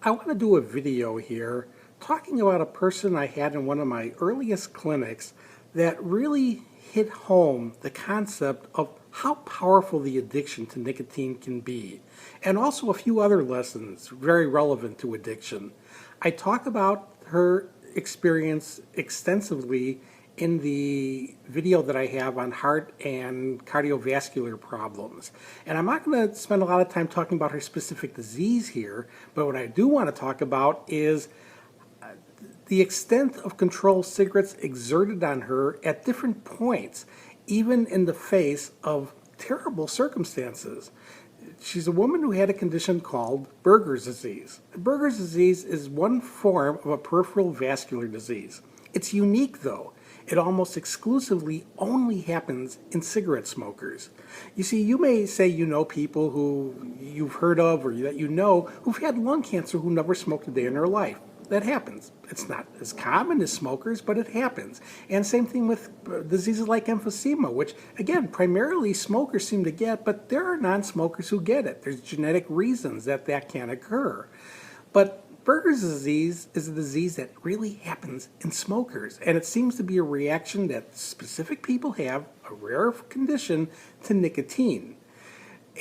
I want to do a video here talking about a person I had in one of my earliest clinics that really hit home the concept of how powerful the addiction to nicotine can be, and also a few other lessons very relevant to addiction. I talk about her experience extensively in the video that I have on heart and cardiovascular problems. And I'm not going to spend a lot of time talking about her specific disease here, but what I do want to talk about is the extent of control cigarettes exerted on her at different points, even in the face of terrible circumstances. She's a woman who had a condition called Buerger's disease. Buerger's disease is one form of a peripheral vascular disease. It's unique though. It almost exclusively only happens in cigarette smokers. You see, you may say you know people who you've heard of or that you know who've had lung cancer who never smoked a day in their life. That happens. It's not as common as smokers, but it happens. And same thing with diseases like emphysema, which, again, primarily smokers seem to get, but there are non-smokers who get it. There's genetic reasons that can occur. But Buerger's disease is a disease that really happens in smokers, and it seems to be a reaction that specific people have, a rare condition, to nicotine.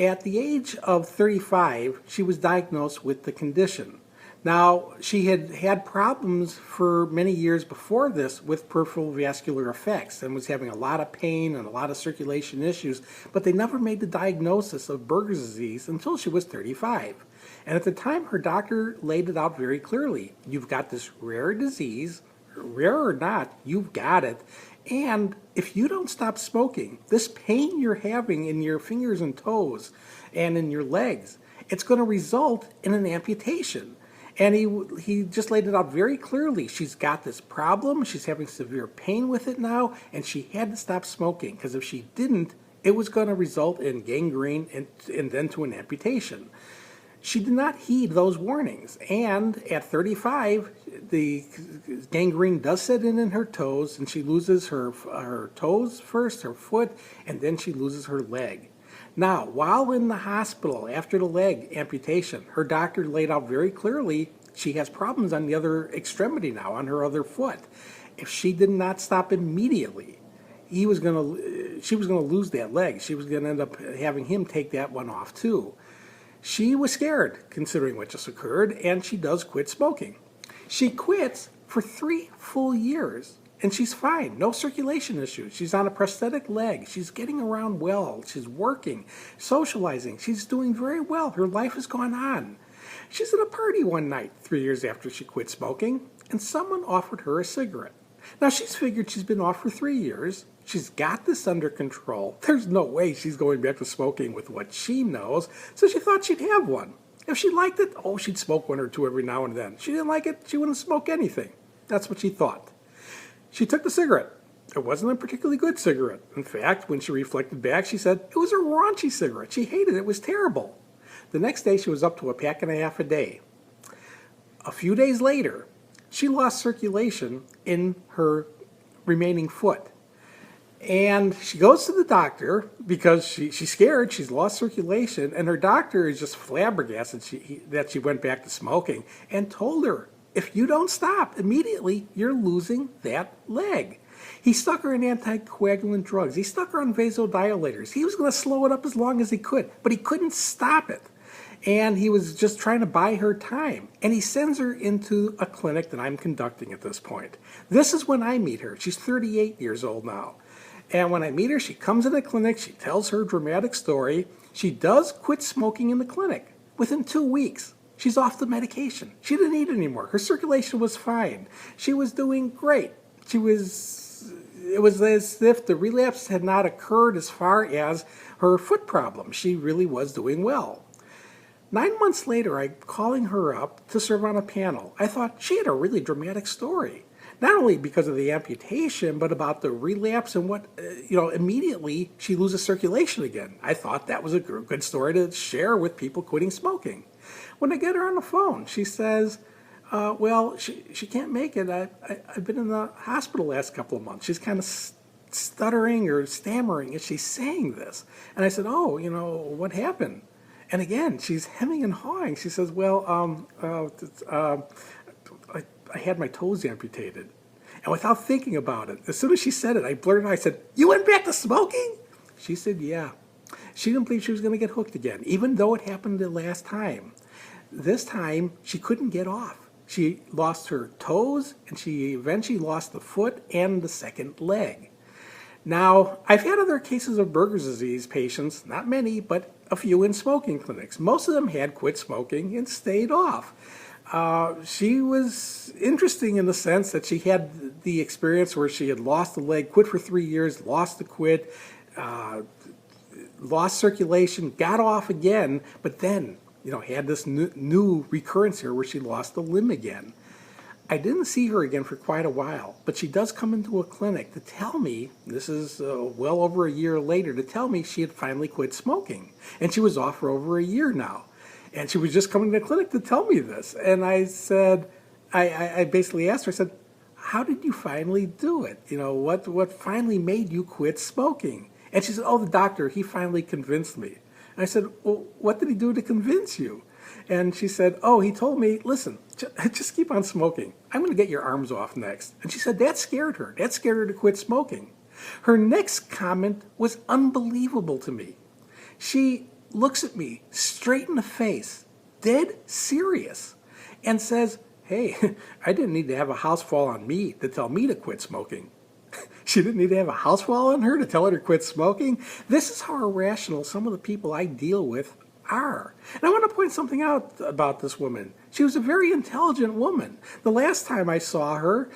At the age of 35, she was diagnosed with the condition. Now, she had had problems for many years before this with peripheral vascular effects and was having a lot of pain and a lot of circulation issues, but they never made the diagnosis of Buerger's disease until she was 35. And at the time, her doctor laid it out very clearly. You've got this rare disease, rare or not, you've got it. And if you don't stop smoking, this pain you're having in your fingers and toes and in your legs, it's going to result in an amputation. And he just laid it out very clearly. She's got this problem, she's having severe pain with it now, and she had to stop smoking, because if she didn't, it was going to result in gangrene and then to an amputation. She did not heed those warnings, and at 35, the gangrene does set in her toes, and she loses her toes first, her foot, and then she loses her leg. Now, while in the hospital after the leg amputation, her doctor laid out very clearly she has problems on the other extremity now, on her other foot. If she did not stop immediately, she was going to lose that leg. She was going to end up having him take that one off too. She was scared, considering what just occurred, and she does quit smoking. She quits for 3 full years. And she's fine, no circulation issues. She's on a prosthetic leg. She's getting around well. She's working, socializing. She's doing very well. Her life has gone on. She's at a party one night, 3 years after she quit smoking, and someone offered her a cigarette. Now, she's figured she's been off for 3 years. She's got this under control. There's no way she's going back to smoking with what she knows, so she thought she'd have one. If she liked it, she'd smoke one or two every now and then. She didn't like it, she wouldn't smoke anything. That's what she thought. She took the cigarette. It wasn't a particularly good cigarette. In fact, when she reflected back, she said it was a raunchy cigarette. She hated it. It was terrible. The next day, she was up to a pack and a half a day. A few days later, she lost circulation in her remaining foot. And she goes to the doctor because she's scared. She's lost circulation. And her doctor is just flabbergasted that she went back to smoking and told her, if you don't stop immediately, you're losing that leg. He stuck her in anticoagulant drugs. He stuck her on vasodilators. He was going to slow it up as long as he could, but he couldn't stop it. And he was just trying to buy her time. And he sends her into a clinic that I'm conducting at this point. This is when I meet her. She's 38 years old now. And when I meet her, she comes in the clinic. She tells her dramatic story. She does quit smoking in the clinic within 2 weeks. She's off the medication. She didn't need it anymore. Her circulation was fine. She was doing great. It was as if the relapse had not occurred as far as her foot problem. She really was doing well. 9 months later, I'm calling her up to serve on a panel. I thought she had a really dramatic story. Not only because of the amputation, but about the relapse and what, immediately she loses circulation again. I thought that was a good story to share with people quitting smoking. When I get her on the phone, she says, she can't make it. I've been in the hospital the last couple of months. She's kind of stuttering or stammering as she's saying this. And I said, what happened? And again, she's hemming and hawing. She says, well, I had my toes amputated. And without thinking about it, as soon as she said it, I blurted out, I said, you went back to smoking? She said, yeah. She didn't believe she was going to get hooked again, even though it happened the last time. This time, she couldn't get off. She lost her toes, and she eventually lost the foot and the second leg. Now, I've had other cases of Buerger's disease patients, not many, but a few in smoking clinics. Most of them had quit smoking and stayed off. She was interesting in the sense that she had the experience where she had lost the leg, quit for 3 years, lost the quit, lost circulation, got off again, but then, had this new recurrence here where she lost the limb again. I didn't see her again for quite a while, but she does come into a clinic to tell me, this is well over a year later, to tell me she had finally quit smoking. And she was off for over a year now. And she was just coming to the clinic to tell me this. And I said, I basically asked her, I said, how did you finally do it? What finally made you quit smoking? And she said, oh, the doctor, he finally convinced me. And I said, well, what did he do to convince you? And she said, oh, he told me, listen, just keep on smoking. I'm going to get your arms off next. And she said that scared her. That scared her to quit smoking. Her next comment was unbelievable to me. She looks at me straight in the face, dead serious, and says, hey, I didn't need to have a house fall on me to tell me to quit smoking. She didn't need to have a house fall on her to tell her to quit smoking. This is how irrational some of the people I deal with are. And I want to point something out about this woman. She was a very intelligent woman. The last time I saw her,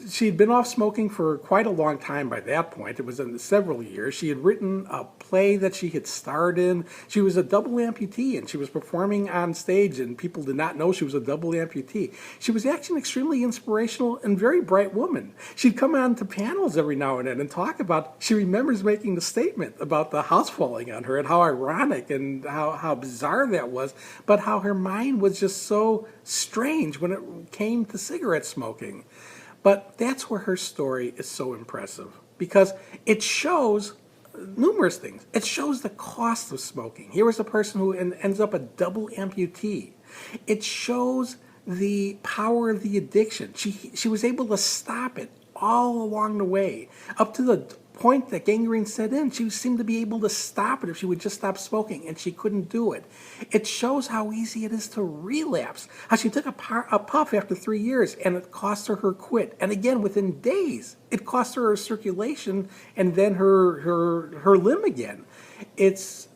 she'd been off smoking for quite a long time by that point. It was in several years. She had written a play that she had starred in. She was a double amputee, and she was performing on stage, and people did not know she was a double amputee. She was actually an extremely inspirational and very bright woman. She'd come on to panels every now and then and talk about, she remembers making the statement about the house falling on her and how ironic and how bizarre that was, but how her mind was just so strange when it came to cigarette smoking. But that's where her story is so impressive, because it shows numerous things. It shows the cost of smoking. Here was a person who ends up a double amputee. It shows the power of the addiction. She was able to stop it all along the way, up to the point that gangrene set in. She seemed to be able to stop it if she would just stop smoking, and she couldn't do it. It shows how easy it is to relapse, how she took a puff after 3 years, and it cost her her quit. And again, within days, it cost her her circulation and then her limb again. It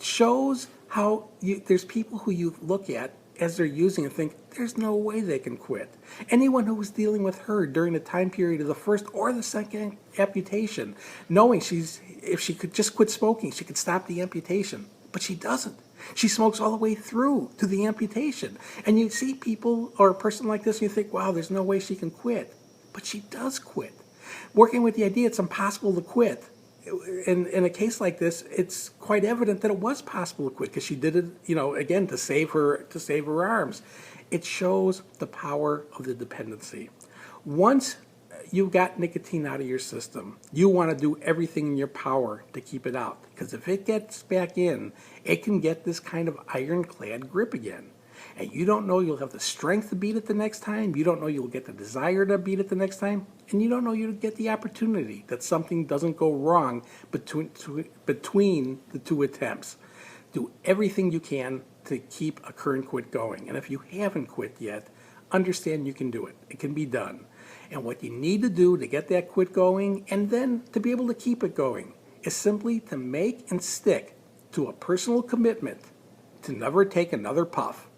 shows how there's people who you look at as they're using and think, there's no way they can quit. Anyone who was dealing with her during the time period of the first or the second amputation, knowing if she could just quit smoking, she could stop the amputation. But she doesn't. She smokes all the way through to the amputation. And you see people or a person like this and you think, wow, there's no way she can quit. But she does quit. Working with the idea it's impossible to quit. In a case like this, it's quite evident that it was possible to quit, because she did it, again, to save her arms. It shows the power of the dependency. Once you've got nicotine out of your system, you want to do everything in your power to keep it out, because if it gets back in, it can get this kind of ironclad grip again. And you don't know you'll have the strength to beat it the next time, you don't know you'll get the desire to beat it the next time, and you don't know you'll get the opportunity that something doesn't go wrong between the two attempts. Do everything you can to keep a current quit going. And if you haven't quit yet, understand you can do it. It can be done. And what you need to do to get that quit going and then to be able to keep it going is simply to make and stick to a personal commitment to never take another puff.